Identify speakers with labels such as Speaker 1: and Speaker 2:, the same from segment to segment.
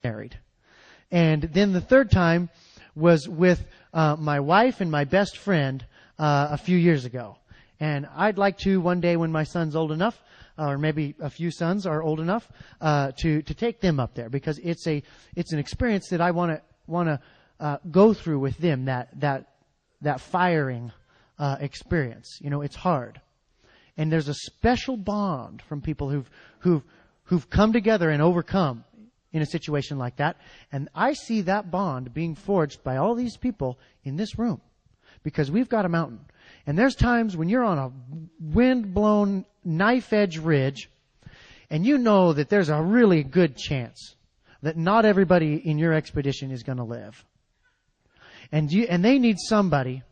Speaker 1: married. And then the third time was with my wife and my best friend a few years ago. And I'd like to one day when my son's old enough, or maybe a few sons are old enough, to take them up there, because it's an experience that I want to go through with them, that firing experience. You know, it's hard. And there's a special bond from people who've come together and overcome in a situation like that. And I see that bond being forged by all these people in this room, because we've got a mountain. And there's times when you're on a wind-blown, knife-edge ridge, and you know that there's a really good chance that not everybody in your expedition is going to live. And they need somebody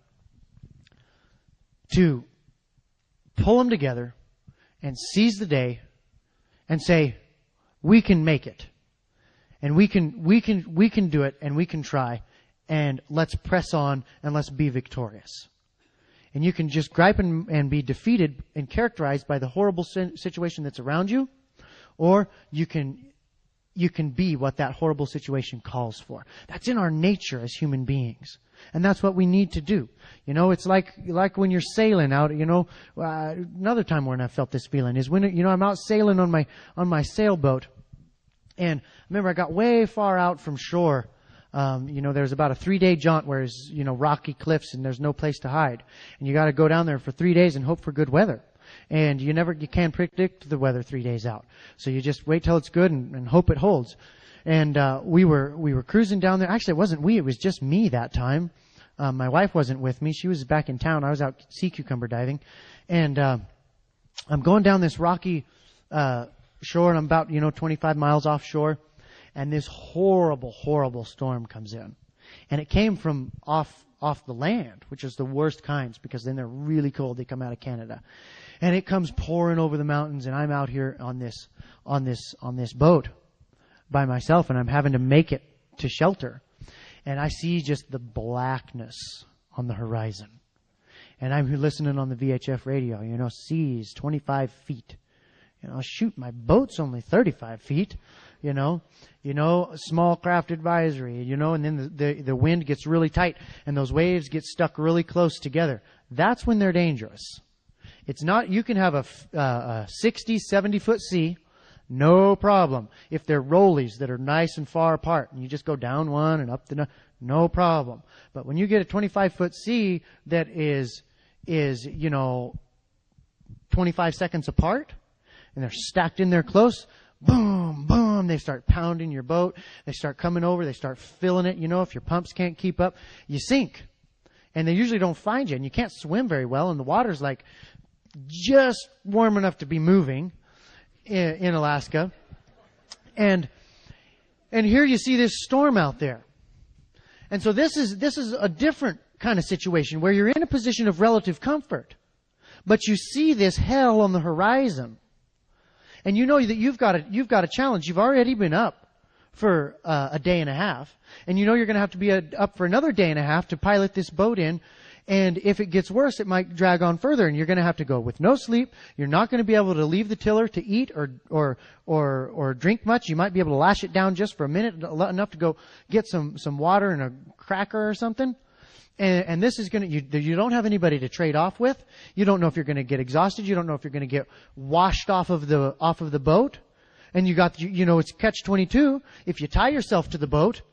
Speaker 1: to pull them together and seize the day and say, we can make it. And we can do it, and we can try, and let's press on and let's be victorious. And you can just gripe and be defeated and characterized by the horrible situation that's around you, or you can be what that horrible situation calls for. That's in our nature as human beings. And that's what we need to do. You know, it's like when you're sailing out, you know, another time when I felt this feeling is when, you know, I'm out sailing on my sailboat. And I remember I got way far out from shore. You know, there's about a 3-day jaunt where there's, you know, rocky cliffs and there's no place to hide. And you got to go down there for 3 days and hope for good weather. And you can't predict the weather 3 days out. So you just wait till it's good and hope it holds. And we were cruising down there. Actually, it wasn't we. It was just me that time. My wife wasn't with me. She was back in town. I was out sea cucumber diving. And I'm going down this rocky shore, and I'm about, 25 miles offshore. And this horrible, horrible storm comes in. And it came from off the land, which is the worst kinds, because then they're really cold. They come out of Canada. And it comes pouring over the mountains, and I'm out here on this boat by myself, and I'm having to make it to shelter. And I see just the blackness on the horizon. And I'm listening on the VHF radio, seas 25 feet. Shoot, my boat's only 35 feet, small craft advisory, and then the wind gets really tight and those waves get stuck really close together. That's when they're dangerous. It's not, you can have a 60, 70 foot sea, no problem. If they're rollies that are nice and far apart and you just go down one and up the, no problem. But when you get a 25 foot sea that is 25 seconds apart, and they're stacked in there close, boom, boom, they start pounding your boat. They start coming over. They start filling it. If your pumps can't keep up, you sink. And they usually don't find you, and you can't swim very well, and the water's like just warm enough to be moving in Alaska. And here you see this storm out there. And so this is a different kind of situation where you're in a position of relative comfort, but you see this hell on the horizon. And you know that you've got a challenge. You've already been up for a day and a half. And you're going to have to be up for another day and a half to pilot this boat in. And if it gets worse, it might drag on further. And you're going to have to go with no sleep. You're not going to be able to leave the tiller to eat or drink much. You might be able to lash it down just for a minute, enough to go get some water and a cracker or something. And this is you don't have anybody to trade off with. You don't know if you're going to get exhausted. You don't know if you're going to get washed off of the boat. And it's catch-22. If you tie yourself to the boat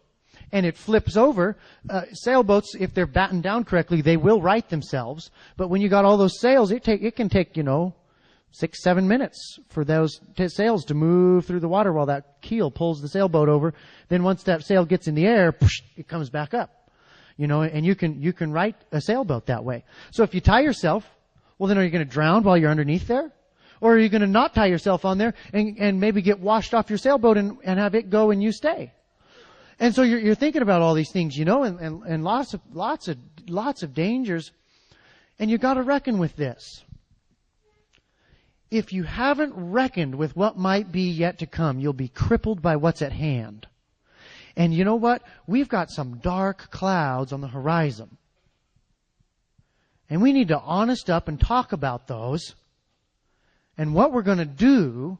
Speaker 1: and it flips over, sailboats, if they're battened down correctly, they will right themselves. But when you got all those sails, it can take 6-7 minutes for those sails to move through the water while that keel pulls the sailboat over. Then once that sail gets in the air, it comes back up. And you can right a sailboat that way. So if you tie yourself, well, then are you going to drown while you're underneath there? Or are you going to not tie yourself on there and maybe get washed off your sailboat and have it go and you stay? And so you're thinking about all these things, and lots of dangers. And you got to reckon with this. If you haven't reckoned with what might be yet to come, you'll be crippled by what's at hand. And you know what? We've got some dark clouds on the horizon. And we need to honest up and talk about those and what we're going to do.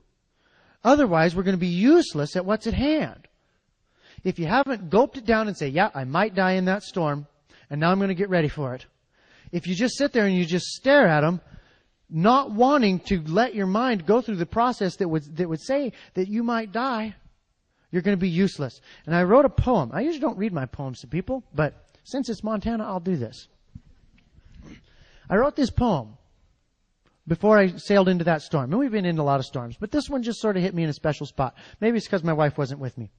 Speaker 1: Otherwise, we're going to be useless at what's at hand. if you haven't gulped it down and say, yeah, I might die in that storm, and now I'm going to get ready for it. If you just sit there and you just stare at them, not wanting to let your mind go through the process that would say that you might die, you're going to be useless. And I wrote a poem. I usually don't read my poems to people, but since it's Montana, I'll do this. I wrote this poem before I sailed into that storm. And we've been in a lot of storms, but this one just sort of hit me in a special spot. Maybe it's because my wife wasn't with me.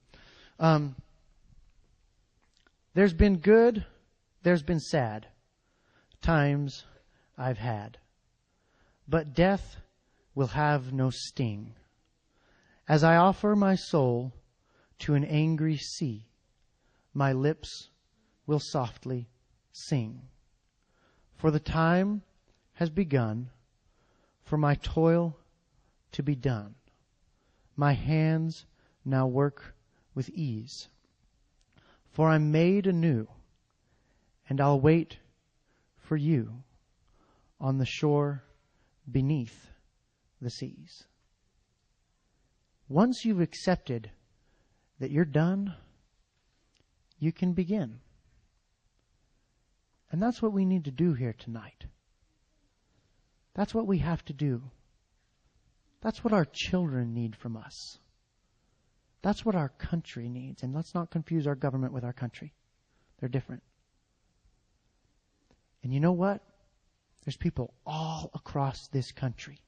Speaker 1: There's been good, there's been sad times I've had, but death will have no sting. As I offer my soul to an angry sea, my lips will softly sing. For the time has begun for my toil to be done. My hands now work with ease. For I'm made anew, and I'll wait for you on the shore beneath the seas. Once you've accepted that you're done, you can begin. And that's what we need to do here tonight. That's what we have to do. That's what our children need from us. That's what our country needs. And let's not confuse our government with our country. They're different. And you know what? There's people all across this country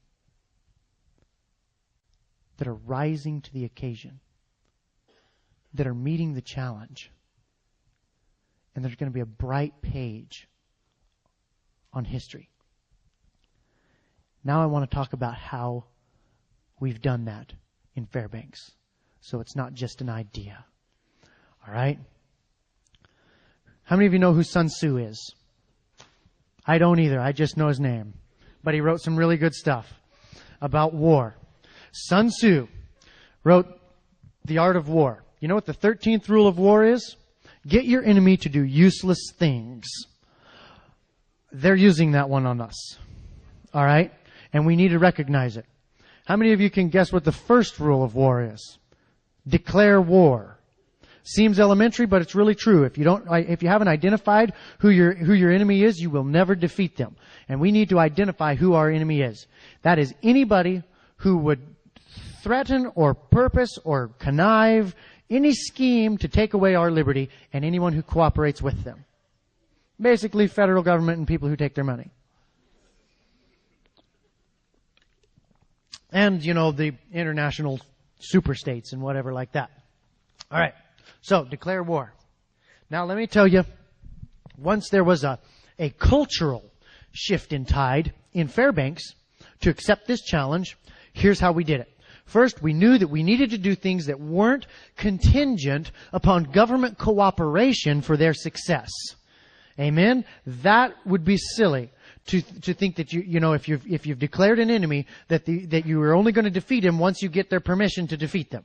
Speaker 1: that are rising to the occasion, that are meeting the challenge. And there's going to be a bright page on history. Now I want to talk about how we've done that in Fairbanks. So it's not just an idea. All right? How many of you know who Sun Tzu is? I don't either. I just know his name. But he wrote some really good stuff about war. Sun Tzu wrote The Art of War. You know what the 13th rule of war is? Get your enemy to do useless things. They're using that one on us. All right? And we need to recognize it. How many of you can guess what the first rule of war is? Declare war. Seems elementary, but it's really true. If you haven't identified who your enemy is, you will never defeat them. And we need to identify who our enemy is. That is anybody who would threaten or purpose or connive any scheme to take away our liberty, and anyone who cooperates with them. Basically, federal government and people who take their money. And, the international superstates and whatever like that. All right. So, declare war. Now, let me tell you, once there was a cultural shift in tide in Fairbanks to accept this challenge, here's how we did it. First, we knew that we needed to do things that weren't contingent upon government cooperation for their success. Amen? That would be silly to think that if you've declared an enemy that you are only going to defeat him once you get their permission to defeat them.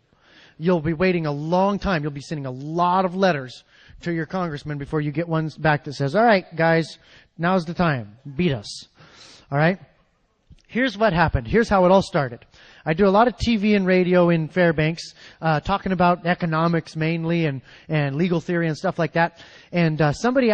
Speaker 1: You'll be waiting a long time. You'll be sending a lot of letters to your congressman before you get one back that says, all right, guys, now's the time. Beat us. All right? Here's what happened. Here's how it all started. I do a lot of TV and radio in Fairbanks, talking about economics mainly and legal theory and stuff like that. And somebody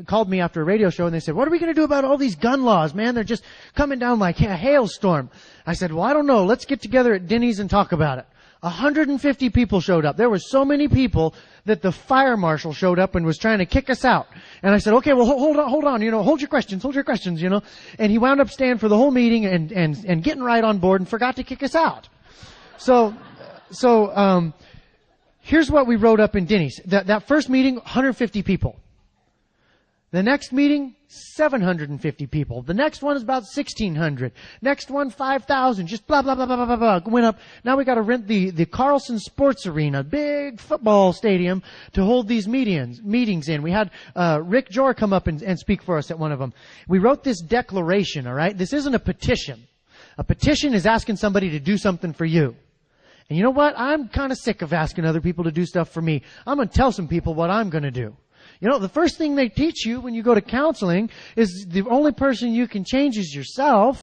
Speaker 1: called me after a radio show, and they said, what are we going to do about all these gun laws, man? They're just coming down like a hailstorm. I said, well, I don't know. Let's get together at Denny's and talk about it. 150 people showed up. There were so many people that the fire marshal showed up and was trying to kick us out. And I said, okay, well, hold on, hold your questions, And he wound up staying for the whole meeting and getting right on board and forgot to kick us out. So, here's what we wrote up in Denny's. That first meeting, 150 people. The next meeting, 750 people. The next one is about 1,600. Next one, 5,000. Just blah, blah, blah, blah, blah, blah. Went up. Now we got to rent the Carlson Sports Arena, big football stadium, to hold these meetings in. We had Rick Jor come up and speak for us at one of them. We wrote this declaration, all right? This isn't a petition. A petition is asking somebody to do something for you. And you know what? I'm kind of sick of asking other people to do stuff for me. I'm going to tell some people what I'm going to do. The first thing they teach you when you go to counseling is the only person you can change is yourself.